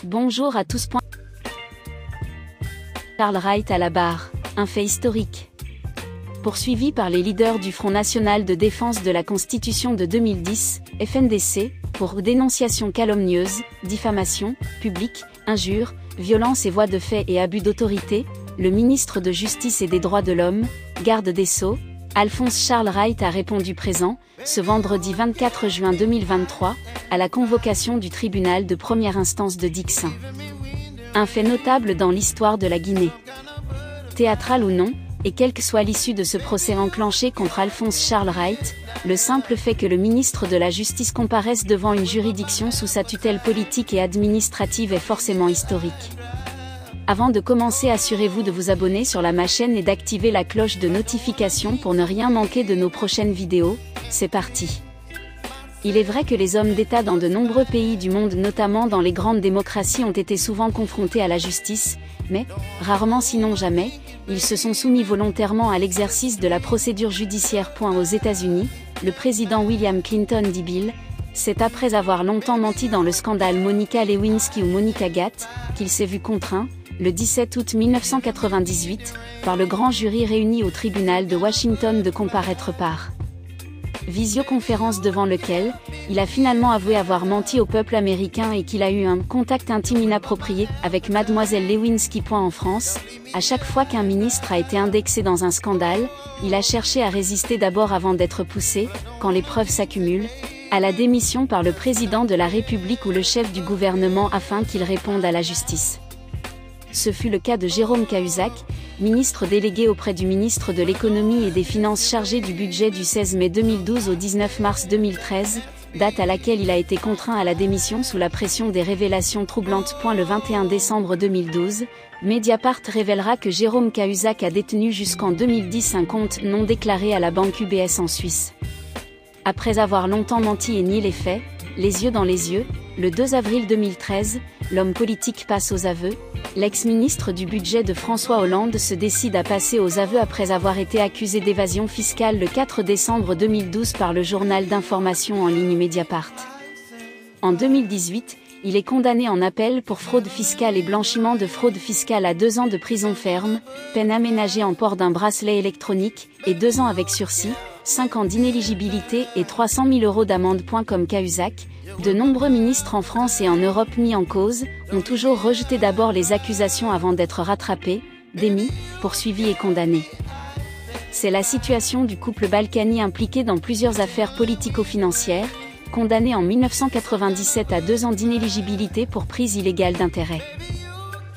Bonjour à tous. Charles Wright à la barre, un fait historique. Poursuivi par les leaders du Front National de Défense de la Constitution de 2010, FNDC, pour dénonciation calomnieuse, diffamation, publique, injure, violence et voies de fait et abus d'autorité, le ministre de Justice et des Droits de l'Homme, garde des Sceaux, Alphonse Charles Wright a répondu présent, ce vendredi 24 juin 2023, à la convocation du tribunal de première instance de Dixun. Un fait notable dans l'histoire de la Guinée. Théâtral ou non, et quelle que soit l'issue de ce procès enclenché contre Alphonse Charles Wright, le simple fait que le ministre de la Justice comparaisse devant une juridiction sous sa tutelle politique et administrative est forcément historique. Avant de commencer, assurez-vous de vous abonner sur ma chaîne et d'activer la cloche de notification pour ne rien manquer de nos prochaines vidéos. C'est parti. Il est vrai que les hommes d'État dans de nombreux pays du monde, notamment dans les grandes démocraties, ont été souvent confrontés à la justice, mais, rarement sinon jamais, ils se sont soumis volontairement à l'exercice de la procédure judiciaire. Aux États-Unis, le président William Clinton dit Bill, c'est après avoir longtemps menti dans le scandale Monica Lewinsky ou Monica Gatt, qu'il s'est vu contraint, le 17 août 1998, par le grand jury réuni au tribunal de Washington de comparaître par visioconférence, devant lequel il a finalement avoué avoir menti au peuple américain et qu'il a eu un contact intime inapproprié avec mademoiselle Lewinsky. En France, à chaque fois qu'un ministre a été indexé dans un scandale, il a cherché à résister d'abord avant d'être poussé, quand les preuves s'accumulent, à la démission par le président de la République ou le chef du gouvernement afin qu'il réponde à la justice. Ce fut le cas de Jérôme Cahuzac, ministre délégué auprès du ministre de l'Économie et des Finances chargé du budget du 16 mai 2012 au 19 mars 2013, date à laquelle il a été contraint à la démission sous la pression des révélations troublantes. Le 21 décembre 2012, Mediapart révélera que Jérôme Cahuzac a détenu jusqu'en 2010 un compte non déclaré à la banque UBS en Suisse. Après avoir longtemps menti et nié les faits, les yeux dans les yeux, le 2 avril 2013, l'homme politique passe aux aveux. L'ex-ministre du budget de François Hollande se décide à passer aux aveux après avoir été accusé d'évasion fiscale le 4 décembre 2012 par le journal d'information en ligne Mediapart. En 2018, il est condamné en appel pour fraude fiscale et blanchiment de fraude fiscale à 2 ans de prison ferme, peine aménagée en port d'un bracelet électronique, et 2 ans avec sursis, 5 ans d'inéligibilité et 300 000 € d'amende. Comme Cahuzac, de nombreux ministres en France et en Europe mis en cause, ont toujours rejeté d'abord les accusations avant d'être rattrapés, démis, poursuivis et condamnés. C'est la situation du couple Balkany impliqué dans plusieurs affaires politico-financières, condamné en 1997 à 2 ans d'inéligibilité pour prise illégale d'intérêt.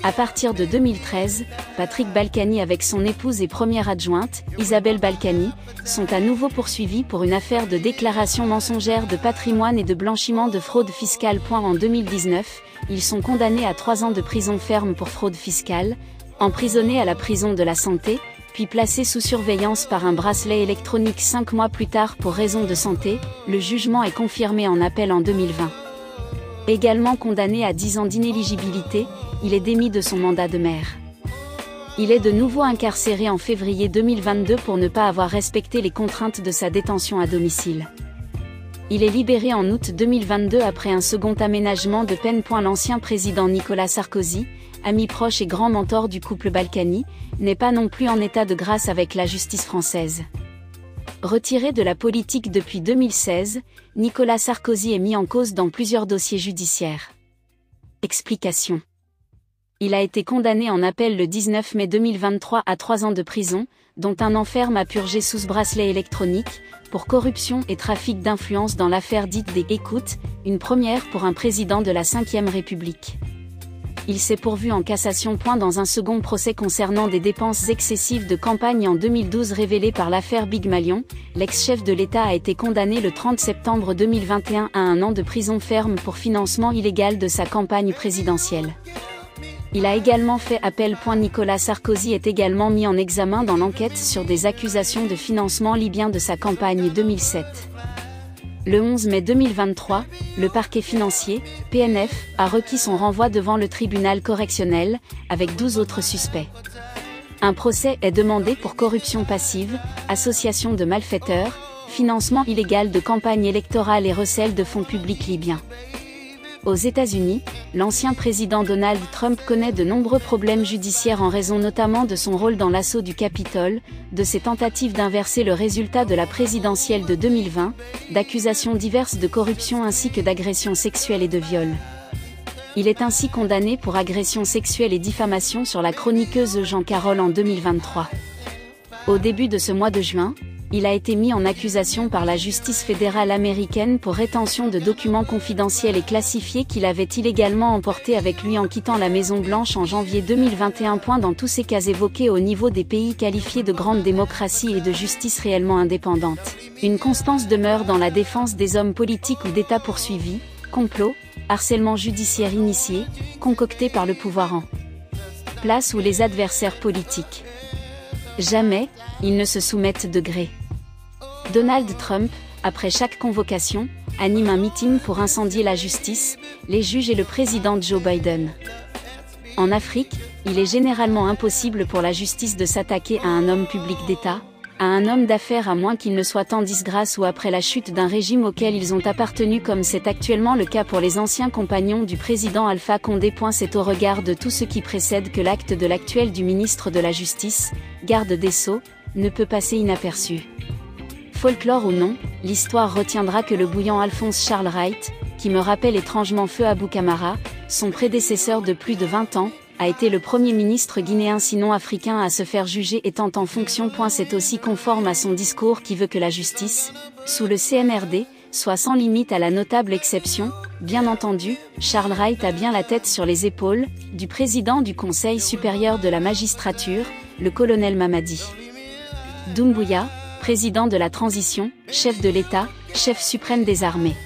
À partir de 2013, Patrick Balkany avec son épouse et première adjointe, Isabelle Balkany, sont à nouveau poursuivis pour une affaire de déclaration mensongère de patrimoine et de blanchiment de fraude fiscale. En 2019, ils sont condamnés à 3 ans de prison ferme pour fraude fiscale, emprisonnés à la prison de la Santé, puis placés sous surveillance par un bracelet électronique 5 mois plus tard pour raison de santé. Le jugement est confirmé en appel en 2020. Également condamné à 10 ans d'inéligibilité, il est démis de son mandat de maire. Il est de nouveau incarcéré en février 2022 pour ne pas avoir respecté les contraintes de sa détention à domicile. Il est libéré en août 2022 après un second aménagement de peine. L'ancien président Nicolas Sarkozy, ami proche et grand mentor du couple Balkany, n'est pas non plus en état de grâce avec la justice française. Retiré de la politique depuis 2016, Nicolas Sarkozy est mis en cause dans plusieurs dossiers judiciaires. Explication. Il a été condamné en appel le 19 mai 2023 à 3 ans de prison, dont 1 an ferme à purger sous bracelet électronique, pour corruption et trafic d'influence dans l'affaire dite des écoutes, une première pour un président de la Ve République. Il s'est pourvu en cassation. Dans un second procès concernant des dépenses excessives de campagne en 2012 révélées par l'affaire Big Malion, l'ex-chef de l'État a été condamné le 30 septembre 2021 à 1 an de prison ferme pour financement illégal de sa campagne présidentielle. Il a également fait appel. Nicolas Sarkozy est également mis en examen dans l'enquête sur des accusations de financement libyen de sa campagne 2007. Le 11 mai 2023, le parquet financier, PNF, a requis son renvoi devant le tribunal correctionnel, avec 12 autres suspects. Un procès est demandé pour corruption passive, association de malfaiteurs, financement illégal de campagne électorale et recel de fonds publics libyens. Aux États-Unis, l'ancien président Donald Trump connaît de nombreux problèmes judiciaires en raison notamment de son rôle dans l'assaut du Capitole, de ses tentatives d'inverser le résultat de la présidentielle de 2020, d'accusations diverses de corruption ainsi que d'agressions sexuelles et de viol. Il est ainsi condamné pour agression sexuelle et diffamation sur la chroniqueuse Jean Carroll en 2023. Au début de ce mois de juin, il a été mis en accusation par la justice fédérale américaine pour rétention de documents confidentiels et classifiés qu'il avait illégalement emportés avec lui en quittant la Maison-Blanche en janvier 2021. Dans tous ces cas évoqués au niveau des pays qualifiés de grande démocratie et de justice réellement indépendante, une constance demeure dans la défense des hommes politiques ou d'État poursuivis, complots, harcèlement judiciaire initié, concocté par le pouvoir en place ou les adversaires politiques. Jamais, ils ne se soumettent de gré. Donald Trump, après chaque convocation, anime un meeting pour incendier la justice, les juges et le président Joe Biden. En Afrique, il est généralement impossible pour la justice de s'attaquer à un homme public d'État, à un homme d'affaires à moins qu'il ne soit en disgrâce ou après la chute d'un régime auquel ils ont appartenu comme c'est actuellement le cas pour les anciens compagnons du président Alpha Condé. C'est au regard de tout ce qui précède que l'acte de l'actuel du ministre de la Justice, garde des Sceaux, ne peut passer inaperçu. Folklore ou non, l'histoire retiendra que le bouillant Alphonse Charles Wright, qui me rappelle étrangement Feu Abou Kamara, son prédécesseur de plus de 20 ans, a été le premier ministre guinéen sinon africain à se faire juger étant en fonction. C'est aussi conforme à son discours qui veut que la justice, sous le CNRD, soit sans limite à la notable exception, bien entendu, Charles Wright a bien la tête sur les épaules, du président du Conseil supérieur de la magistrature, le colonel Mamadi Doumbouya, président de la transition, chef de l'État, chef suprême des armées.